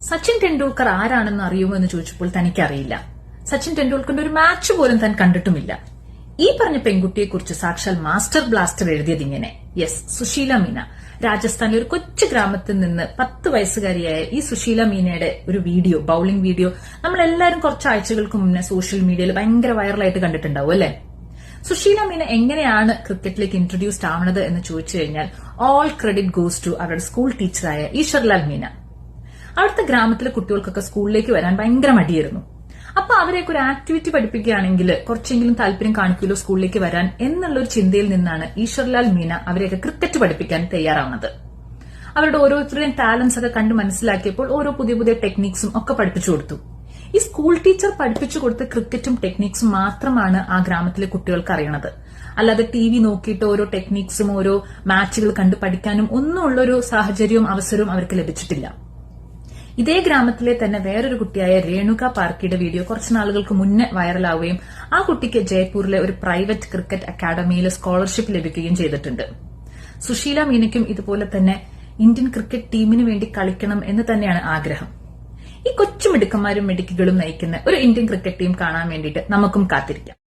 സച്ചിൻ ടെണ്ടുൽക്കർ ആരാണെന്ന് അറിയുമോ എന്ന് ചോദിച്ചപ്പോൾ തനിക്കറിയില്ല. സച്ചിൻ ടെണ്ടുൽക്കറിന്റെ ഒരു മാച്ച് പോലും താൻ കണ്ടിട്ടുമില്ല. ഈ പറഞ്ഞ പെൺകുട്ടിയെക്കുറിച്ച് സാക്ഷാൽ മാസ്റ്റർ ബ്ലാസ്റ്റർ എഴുതിയത് ഇങ്ങനെ. യെസ്, സുശീല മീന. രാജസ്ഥാനിലെ ഒരു കൊച്ചു ഗ്രാമത്തിൽ നിന്ന് 10 വയസ്സുകാരിയായ ഈ സുശീല മീനയുടെ ഒരു വീഡിയോ, ബൌളിംഗ് വീഡിയോ നമ്മളെല്ലാവരും കുറച്ച് ആഴ്ചകൾക്ക് മുന്നേ സോഷ്യൽ മീഡിയയിൽ ഭയങ്കര വൈറലായിട്ട് കണ്ടിട്ടുണ്ടാവും അല്ലെ? സുശീല മീന എങ്ങനെയാണ് ക്രിക്കറ്റിലേക്ക് ഇൻട്രൊഡ്യൂസ്ഡ് ആവണത് എന്ന് ചോദിച്ചു കഴിഞ്ഞാൽ ഓൾ ക്രെഡിറ്റ് ഗോസ് ടു അവരുടെ സ്കൂൾ ടീച്ചറായ ഈശ്വർലാൽ മീന. അവിടുത്തെ ഗ്രാമത്തിലെ കുട്ടികൾക്കൊക്കെ സ്കൂളിലേക്ക് വരാൻ ഭയങ്കര മടിയായിരുന്നു. അപ്പൊ അവരെയൊക്കെ ഒരു ആക്ടിവിറ്റി പഠിപ്പിക്കുകയാണെങ്കിൽ കുറച്ചെങ്കിലും താല്പര്യം കാണിക്കുമല്ലോ സ്കൂളിലേക്ക് വരാൻ എന്നുള്ള ഒരു ചിന്തയിൽ നിന്നാണ് ഈശ്വർലാൽ മീന അവരെയൊക്കെ ക്രിക്കറ്റ് പഠിപ്പിക്കാൻ തയ്യാറാവുന്നത്. അവരുടെ ഓരോരുത്തരുടെയും ടാലൻസ് ഒക്കെ കണ്ട് മനസ്സിലാക്കിയപ്പോൾ ഓരോ പുതിയ പുതിയ ടെക്നിക്സും ഒക്കെ പഠിപ്പിച്ചു കൊടുത്തു. ഈ സ്കൂൾ ടീച്ചർ പഠിപ്പിച്ചു കൊടുത്ത ക്രിക്കറ്റും ടെക്നിക്സും മാത്രമാണ് ആ ഗ്രാമത്തിലെ കുട്ടികൾക്ക് അറിയണത്. അല്ലാതെ TV നോക്കിയിട്ട് ഓരോ ടെക്നിക്സും ഓരോ മാച്ചുകൾ കണ്ട് പഠിക്കാനും ഒന്നുമുള്ളൊരു സാഹചര്യവും അവസരവും അവർക്ക് ലഭിച്ചിട്ടില്ല. ഇതേ ഗ്രാമത്തിലെ തന്നെ വേറൊരു കുട്ടിയായ രേണുക പാർക്കിയുടെ വീഡിയോ കുറച്ചു നാളുകൾക്ക് മുന്നേ വൈറലാവുകയും ആ കുട്ടിക്ക് ജയ്പൂരിലെ ഒരു പ്രൈവറ്റ് ക്രിക്കറ്റ് അക്കാദമിയിൽ സ്കോളർഷിപ്പ് ലഭിക്കുകയും ചെയ്തിട്ടുണ്ട്. സുശീല മീനയ്ക്കും ഇതുപോലെ തന്നെ ഇന്ത്യൻ ക്രിക്കറ്റ് ടീമിന് വേണ്ടി കളിക്കണം എന്ന് തന്നെയാണ് ആഗ്രഹം. ഈ കൊച്ചു മിടുക്കന്മാരും മിടുക്കികളും നയിക്കുന്ന ഒരു ഇന്ത്യൻ ക്രിക്കറ്റ് ടീം കാണാൻ വേണ്ടിയിട്ട് നമുക്കും കാത്തിരിക്കാം.